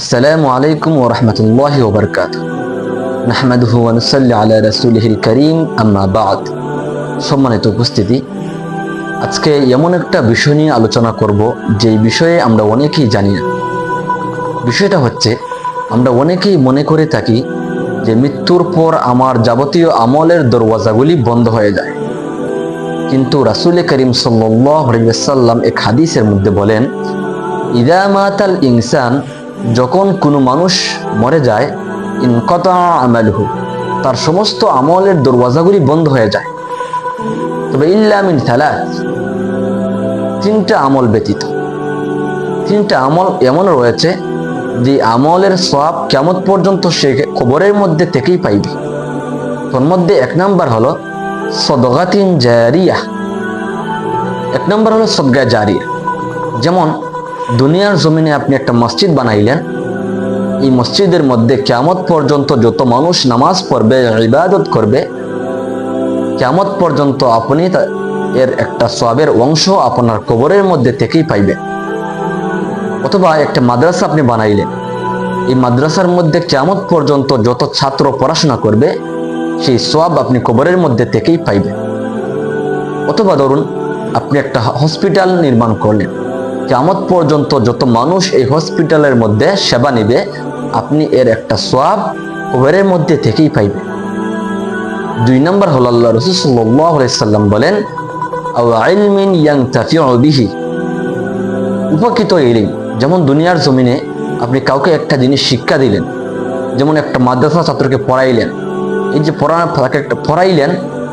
আসসালামু আলাইকুম ওয়া রাহমাতুল্লাহি ওয়া বারাকাতুহু নাহমাদুহু ওয়া নুসাল্লি আলা রাসূলিহিল কারীম আম্মা বা'দ। সম্মানিত উপস্থিতি, আজকে এমন একটা বিষয় নিয়ে আলোচনা করব যেই বিষয়ে আমরা অনেকেই জানি না। বিষয়টা হচ্ছে, আমরা অনেকেই মনে করে থাকি যে মৃত্যুর পর আমার যাবতীয় আমলের দরওয়াজাগুলি বন্ধ হয়ে যায়, কিন্তু রাসূল করিম সাল্লাল্লাহু আলাইহি ওয়াসাল্লাম এক হাদিসের মধ্যে বলেন, ইদা মাতাল ইনসান, যখন কোনো মানুষ মরে যায়, ইনকাতা আমালুহু, তার সমস্ত আমলের দরওয়াজাগুলি বন্ধ হয়ে যায়, তবে ইল্লা মিন সালাত, তিনটা আমল ব্যতীত। তিনটা আমল এমন রয়েছে যে আমলের সওয়াব কিয়ামত পর্যন্ত সে কবরের মধ্যে থেকেই পাইবে। তোর মধ্যে এক নাম্বার হলো সাদাকাতিন জারিয়া। এক নাম্বার হলো সদকা জারিয়া। যেমন দুনিয়ার জমিনে আপনি একটা মসজিদ বানাইলেন, এই মসজিদের মধ্যে কিয়ামত পর্যন্ত যত মানুষ নামাজ পড়বে, ইবাদত করবে, কিয়ামত পর্যন্ত আপনি এর একটা সওয়াবের অংশ আপনার কবরের মধ্যে থেকেই পাইবেন। অথবা একটা মাদ্রাসা আপনি বানাইলেন, এই মাদ্রাসার মধ্যে কিয়ামত পর্যন্ত যত ছাত্র পড়াশোনা করবে, সেই সওয়াব আপনি কবরের মধ্যে থেকেই পাইবেন। অথবা ধরুন আপনি একটা হসপিটাল নির্মাণ করলেন, কিয়ামত পর্যন্ত যত মানুষ এই হসপিটালের মধ্যে সেবা নিবে, আপনি এর একটা সওয়াব কবরের মধ্যে থেকেই পাইবেন। দুই নম্বর হলো, আল্লাহ রাসূল সাল্লাল্লাহু আলাইহি সাল্লাম বলেন, আও ইলমিন ইয়ানতাফিউ বিহি, উপকৃত ইলম। যেমন দুনিয়ার জমিনে আপনি কাউকে একটা জিনিস শিক্ষা দিলেন, যেমন একটা মাদ্রাসা ছাত্রকে পড়াইলেন, এই যে পড়াইলেন,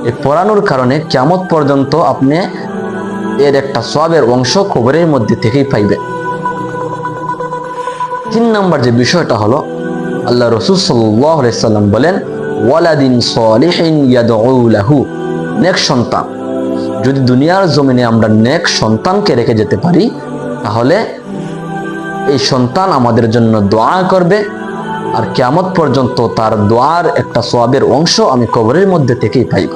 এই পড়ানোর কারণে কিয়ামত পর্যন্ত আপনি এর একটা সওয়াবের অংশ কবরের মধ্যে থেকেই পাইবেন। তিন নম্বর যে বিষয়টা হলো, আল্লাহ রাসূল সাল্লাল্লাহু আলাইহি সাল্লাম বলেন, ওয়ালাদিন সালিহিন ইয়াদউ লাহু, নেক সন্তান। যদি দুনিয়ার জমিনে আমরা নেক সন্তানকে রেখে যেতে পারি, তাহলে এই সন্তান আমাদের জন্য দোয়া করবে, আর কিয়ামত পর্যন্ত তার দোয়ার একটা সওয়াবের অংশ আমি কবরের মধ্যে থেকেই পাইব।